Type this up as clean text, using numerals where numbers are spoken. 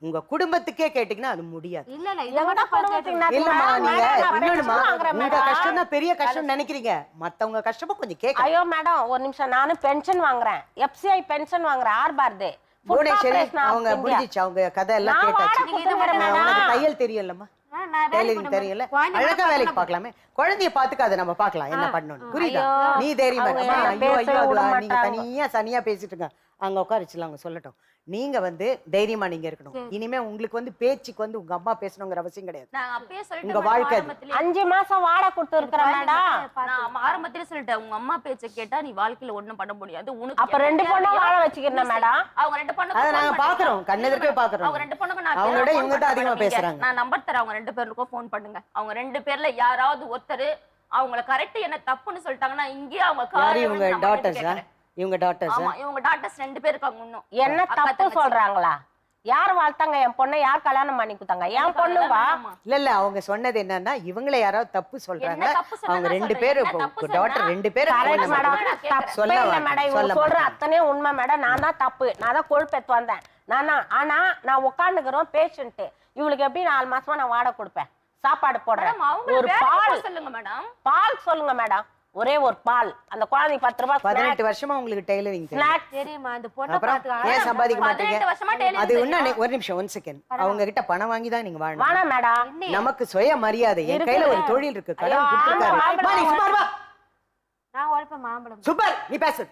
உங்க குடும்பத்துக்கே கேட்டீங்கன்னா அது முடியாது. இல்ல இத விட இல்லம்மா நீங்க இன்னொன்னுமா உங்க கஷ்டம் தான் பெரிய கஷ்டம் நினைக்கிறீங்க. மத்தவங்க கஷ்டமும் கொஞ்சம் கேட்க. ஐயோ மேடம் ஒரு நிமிஷம், நானும் பென்ஷன் வாங்குறேன், FCI பென்ஷன் வாங்குறேன், ஆர்பார்தே புவனேஸ்வரி அவங்க முடிஞ்சிச்சு, அவங்க கதை எல்லாம் கேட்டாச்சு. தையல் தெரியலம்மா, டெய்லரிங் தெரியல, அழகா வேலைக்கு பார்க்கலாமே. குழந்தைய பாத்துக்காத நம்ம பார்க்கலாம் என்ன பண்ணணும், புரியுதா? நீ தைரியமா ஐயோ ஐயோ நீங்க தனியா பேசிட்டு இருக்க, அங்க உட்காரிச்சுல அவங்க சொல்லட்டும். நீங்க வந்து தைரியமா நீங்க இருக்கணும். இனிமே உங்களுக்கு வந்து பேச்சுக்கு வந்து உங்க அம்மா பேசணுங்கிற அவசியம் கிடையாது. உங்க வாழ்க்கை 5 மாசம் வாடகை கொடுத்து இருக்கிறேன் மேடம். நான் ஆரம்பத்திலே சொல்லிட்டேன், உங்க அம்மா பேச்ச கேட்டா நீ வாழ்க்கையில ஒண்ணும் பண்ண முடியாது. உனக்கு அப்ப 2 பொண்ணும் வாழ வச்சுக்கிறேன் மேடம். அவங்க 2 பொண்ணுக்கு அத நாங்க பாக்குறோம், கண்ணெதிர்க்கவே பாக்குறோம். அவங்க 2 பொண்ணுக்கு நான் அவங்களோட இவங்க தான் அதிகமா பேசுறாங்க. நான் நம்பர் தரேன், அவங்க 2 பேருக்கும் ஃபோன் பண்ணுங்க. அவங்க 2 பேர்ல யாராவது ஒருத்தர் அவங்கள கரெக்ட் என்ன தப்புன்னு சொல்லிட்டாங்கன்னா இங்கே அவங்க காரி இவங்க டாட்டர்ஸா, இவங்க டாட்டர்ஸ், ஆமா இவங்க டாட்டர்ஸ் 2 பேர் இருக்காங்க. இன்னும் என்ன தப்பு சொல்றாங்களா? யார் வாழ்த்தாங்க என் பொண்ணை, யார் கல்யாணம் பண்ணி கொடுத்தாங்க என் பொண்ணுவா? இல்ல அவங்க சொன்னது என்னன்னா இவங்கள யாராவது தப்பு சொல்றாங்க, அவங்க 2 பேரு டாட்டர் 2 பேரு சொல்ல மேடம். இவங்க சொல்ற அத்தனை உண்மை மேடம். நான் தான் தப்பு, நான் தான் கொழுப்பெத்து வந்தேன் நானா. ஆனா நான் உட்காந்துக்கிறோம் பேஷண்ட், இவளுக்கு எப்படி 4 மாசமா நான் வாடகை கொடுப்பேன், சாப்பாடு போடுறேன். ஒரு பால் சொல்லுங்க மேடம், பால் சொல்லுங்க மேடம், ஒரே ஒரு பால். அந்த குழந்தைக்கு 10 ரூபாய். 18 வருஷமா உங்களுக்கு டெய்லரிங் தெரியுமா? அந்த பொண்ணை பாத்துக்க ஏன் சம்பாதிக்க மாட்டீங்க? அது ஒண்ணு ஒரு நிமிஷம் 1 செகண்ட். அவங்க கிட்ட பணம் வாங்கி தான் நீங்க வாழணும். வாணா மேடம், நமக்கு சுய மரியாதை, என் கையில ஒரு தொழில் இருக்கு, கடவுள் கொடுத்திருக்காரு. நான் உழைப்ப மாம்பழம். சூப்பர், நீ பேசு.